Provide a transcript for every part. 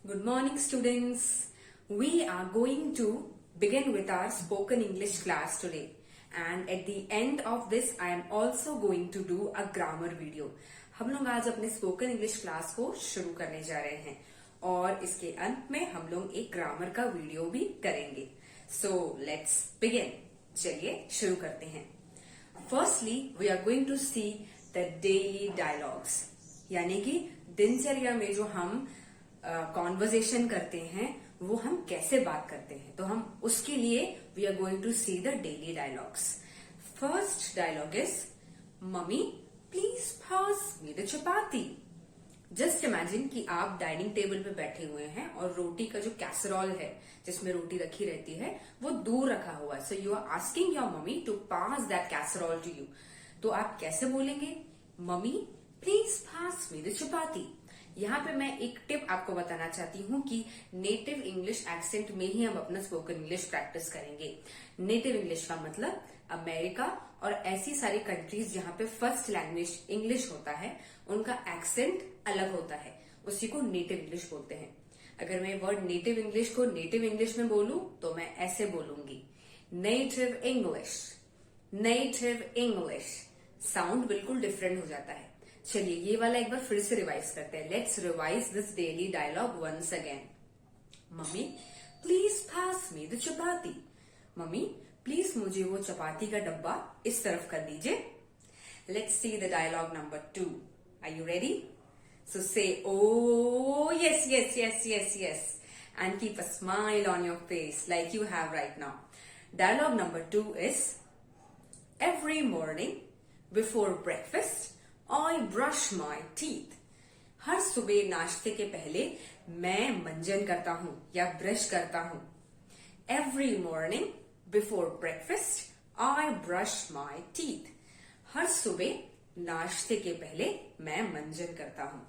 Good morning, students. We are going to begin with our spoken English class today. And at the end of this, I am also going to do a grammar video. हम लोग आज अपने spoken English class को शुरू करने जा रहे हैं और इसके अंत में हम लोग एक ग्रामर का वीडियो भी करेंगे. So let's begin. चलिए शुरू करते हैं. Firstly, we are going to see the daily dialogues. यानी कि दिनचर्या में जो हम कॉन्वर्जेशन करते हैं वो हम कैसे बात करते हैं, तो हम उसके लिए we are going to see the daily dialogues. First dialogue is mummy please pass me the chapati. Just imagine कि आप डाइनिंग टेबल पे बैठे हुए हैं और रोटी का जो कैसरोल है जिसमें रोटी रखी रहती है वो दूर रखा हुआ है. So you are asking your mummy to pass that casserole to you. तो आप कैसे बोलेंगे? Mummy please pass me the chapati. यहाँ पे मैं एक टिप आपको बताना चाहती हूँ कि नेटिव इंग्लिश एक्सेंट में ही हम अपना स्पोकन इंग्लिश प्रैक्टिस करेंगे. नेटिव इंग्लिश का मतलब अमेरिका और ऐसी सारी कंट्रीज जहाँ पे फर्स्ट लैंग्वेज इंग्लिश होता है उनका एक्सेंट अलग होता है, उसी को नेटिव इंग्लिश बोलते हैं. अगर मैं वर्ड नेटिव इंग्लिश को नेटिव इंग्लिश में बोलूं तो मैं ऐसे बोलूंगी, native English. Native English sound बिल्कुल डिफरेंट हो जाता है. चलिए ये वाला एक बार फिर से रिवाइज करते हैं. Let's revise this daily dialogue once again. Mummy please pass me the chapati. Mummy please मुझे वो चपाती का डब्बा इस तरफ कर दीजिए. Let's see the dialogue number 2. Are you ready? So say oh yes yes yes yes yes and keep a smile on your face like you have right now. Dialogue number 2 is every morning before breakfast I brush my teeth. हर सुबह नाश्ते के पहले मैं मंजन करता हूँ या brush करता हूँ. Every morning before breakfast I brush my teeth. हर सुबह नाश्ते के पहले मैं मंजन करता हूँ.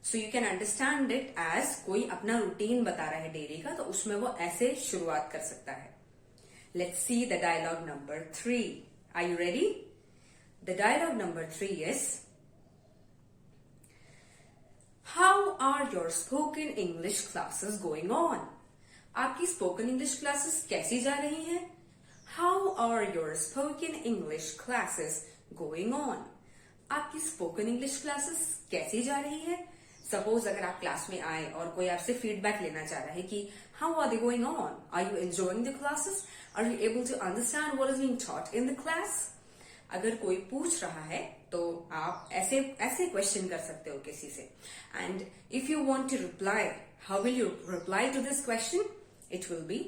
So you can understand it as कोई अपना रूटीन बता रहा है डेली का, तो उसमें वो ऐसे शुरुआत कर सकता है. Let's see the dialogue number 3. Are you ready? The dialogue number 3 is How are your spoken English classes going on? आपकी spoken English classes कैसी जा रही हैं? How are your spoken English classes going on? आपकी spoken English classes कैसी जा रही है? सपोज अगर आप क्लास में आए और कोई आपसे फीडबैक लेना चाह रहा है कि how are they going on? Are you enjoying the classes? Are you able to understand what is being taught in the class? अगर कोई पूछ रहा है तो आप ऐसे क्वेश्चन कर सकते हो किसी से. And if you want to reply, how will you reply to this question? It will be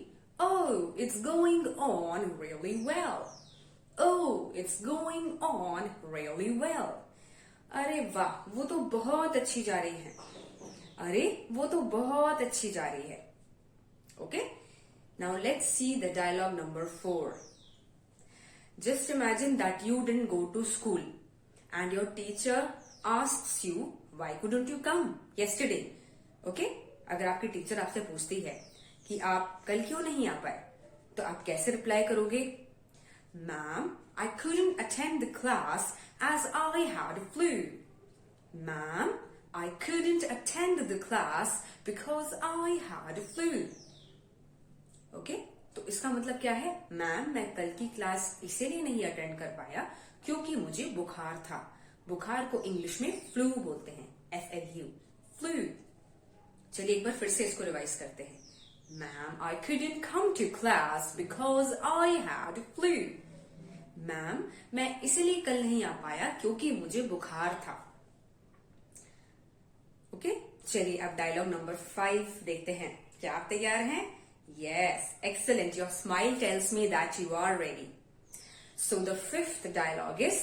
oh it's going on really well. Oh it's going on really well. अरे वाह वो तो बहुत अच्छी जा रही है. अरे वो तो बहुत अच्छी जा रही है. Okay, now let's see the dialogue number 4. Just imagine that you didn't go to school and your teacher asks you why couldn't you come yesterday. Okay? अगर आपकी टीचर आपसे पूछती है कि आप कल क्यों नहीं आ पाए, तो आप कैसे रिप्लाई करोगे? Ma'am, I couldn't attend the class as I had a flu. Ma'am, I couldn't attend the class because I had a flu. Okay? तो इसका मतलब क्या है? मैम मैं कल की क्लास इसीलिए नहीं अटेंड कर पाया क्योंकि मुझे बुखार था. बुखार को इंग्लिश में फ्लू बोलते हैं, FLU, फ्लू. चलिए एक बार फिर से इसको रिवाइज करते हैं. Ma'am I couldn't come to class because I had flu. Ma'am मैं इसलिए कल नहीं आ पाया क्योंकि मुझे बुखार था. ओके, चलिए अब डायलॉग नंबर 5 देखते हैं. क्या आप तैयार हैं? Yes, excellent. Your smile tells me that you are ready. So the 5th dialogue is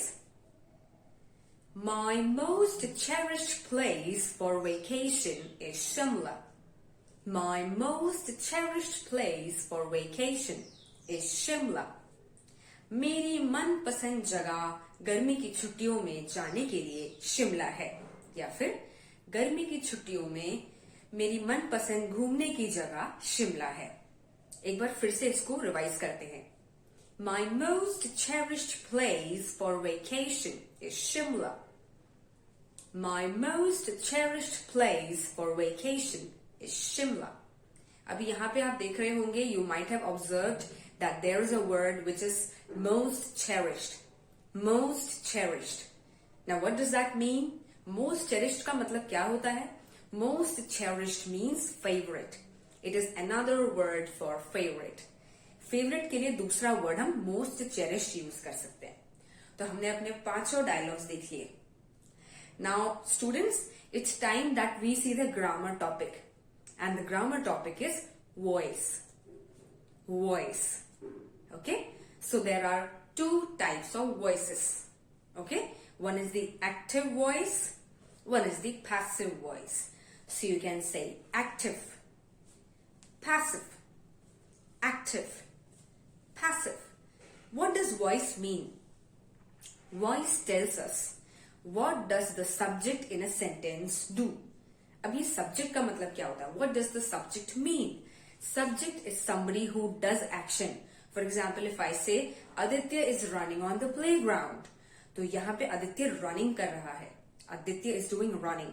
My most cherished place for vacation is Shimla. My most cherished place for vacation is Shimla. मेरी मनपसंद जगह गर्मी की छुट्टियों में जाने के लिए शिमला है. या फिर गर्मी की छुट्टियों में मेरी मनपसंद घूमने की जगह शिमला है. एक बार फिर से इसको रिवाइज करते हैं. My most cherished place for vacation is Shimla. My most cherished place for vacation is Shimla. अभी यहाँ पे आप देख रहे होंगे, you might have observed that there is a word which is most cherished. Most cherished. Now what does that mean? Most cherished का मतलब क्या होता है? Most cherished means favorite. It is another word for favorite. Favorite के लिए दूसरा word हम most cherished use कर सकते हैं. तो हमने अपने 5 डायलॉग्स देख लिए. Now students, it's time that we see the grammar topic. And the grammar topic is voice. Voice. Okay? So there are 2 types of voices. Okay? One is the active voice. One is the passive voice. So you can say active, passive, active, passive. What does voice mean? Voice tells us what does the subject in a sentence do. अब ये subject का मतलब क्या होता है? What does the subject mean? Subject is somebody who does action. For example, if I say Aditya is running on the playground, तो यहाँ पे आदित्य running कर रहा है. Aditya is doing running,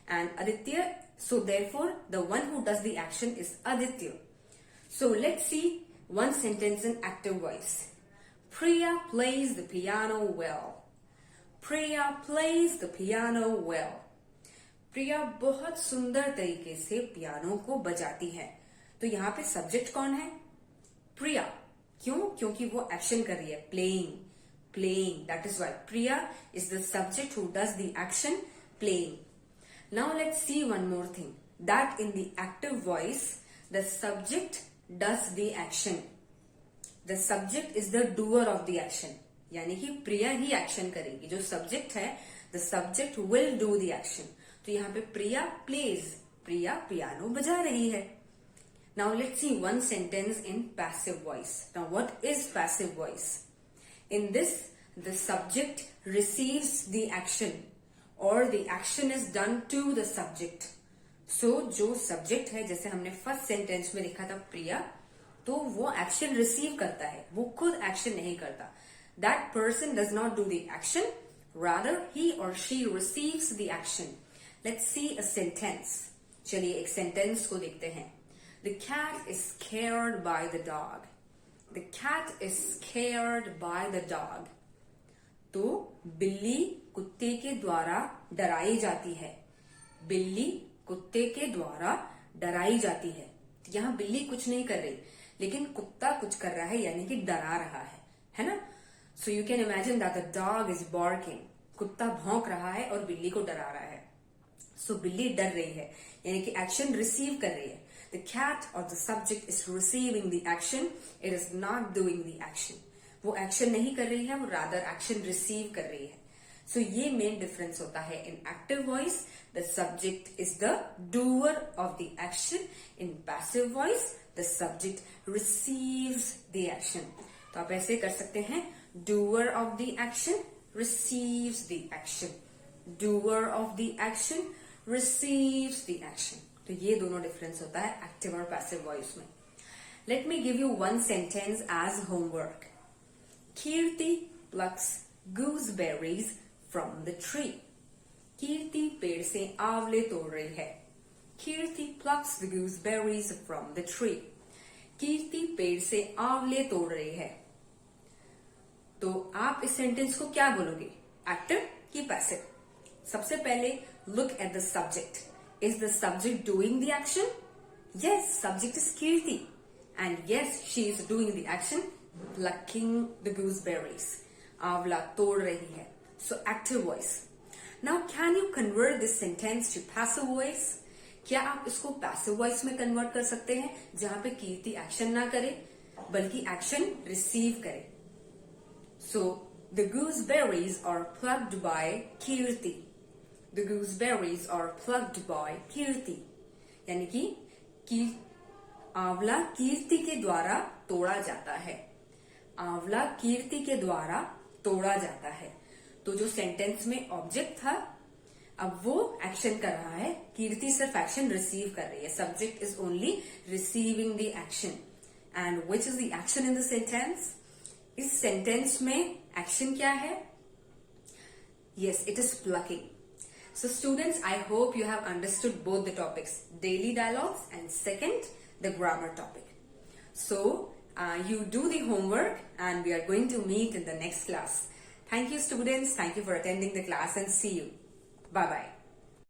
and Aditya. So therefore, the one who does the action is Aditya. So let's see one sentence in active voice. Priya plays the piano well. Priya plays the piano well. प्रिया बहुत सुंदर तरीके से piano को बजाती है. तो यहाँ पे सब्जेक्ट कौन है? प्रिया. क्यों? क्योंकि वो एक्शन कर रही है, playing. Playing. That is why Priya is the subject who does the action, playing. Now let's see one more thing. That in the active voice, the subject does the action. The subject is the doer of the action. यानी कि प्रिया ही action करेगी. जो subject है, the subject will do the action. तो यहाँ पे प्रिया plays. प्रिया piano बजा रही है. Now let's see one sentence in passive voice. Now what is passive voice? In this, the subject receives the action or the action is done to the subject. So, जो subject है, जैसे हमने first sentence में लिखा था प्रिया, तो वो action receive करता है, वो खुद action नहीं करता. That person does not do the action, rather he or she receives the action. Let's see a sentence. चलिए एक sentence को देखते हैं. The cat is scared by the dog. The cat is scared by the dog. तो बिल्ली कुत्ते के द्वारा डराई जाती है. बिल्ली कुत्ते के द्वारा डराई जाती है. यहाँ बिल्ली कुछ नहीं कर रही, लेकिन कुत्ता कुछ कर रहा है, यानी कि डरा रहा है ना? So you can imagine that the dog is barking. कुत्ता भौंक रहा है और बिल्ली को डरा रहा है. So बिल्ली डर रही है, यानी कि एक्शन रिसीव कर रही है. The cat or the subject is receiving the action. It is not doing the action. वो एक्शन नहीं कर रही है, वो rather एक्शन रिसीव कर रही है. So ये मेन डिफरेंस होता है. In active voice, the subject is the doer of the action. In passive voice, the subject receives the action. तो आप ऐसे कर सकते हैं. Doer of the action receives the action. Doer of the action receives the action. तो ये दोनों difference होता है एक्टिव और पैसिव वॉइस में. Let me give you one sentence as homework. Kirti plucks gooseberries from the tree. Kirti पेड़ से आंवले तोड़ रही है. कीर्ति plucks the gooseberries from the tree. Kirti पेड़ से आंवले तोड़ रही है. तो आप इस सेंटेंस को क्या बोलोगे? एक्टिव कि पैसिव? सबसे पहले look at the subject. Is the subject doing the action? Yes, subject is Kirti. And yes, she is doing the action, plucking the gooseberries. Avla tod rahi hai. So active voice. Now can you convert this sentence to passive voice? क्या आप इसको passive voice में convert कर सकते हैं, जहां पे कीर्ति action ना करे, बल्कि action receive करे? So the gooseberries are plucked by Kirti. The gooseberries are plucked by Kirti. यानी कि आंवला कीर्ति के द्वारा तोड़ा जाता है. आंवला कीर्ति के द्वारा तोड़ा जाता है. तो जो सेंटेंस में ऑब्जेक्ट था, अब वो एक्शन कर रहा है. कीर्ति सिर्फ एक्शन रिसीव कर रही है. Subject is only receiving the action. And which is the action in the sentence? इस सेंटेंस में एक्शन क्या है? Yes, it is plucking. So students, I hope you have understood both the topics, daily dialogues and second, the grammar topic. So you do the homework and we are going to meet in the next class. Thank you students. Thank you for attending the class and see you. Bye-bye.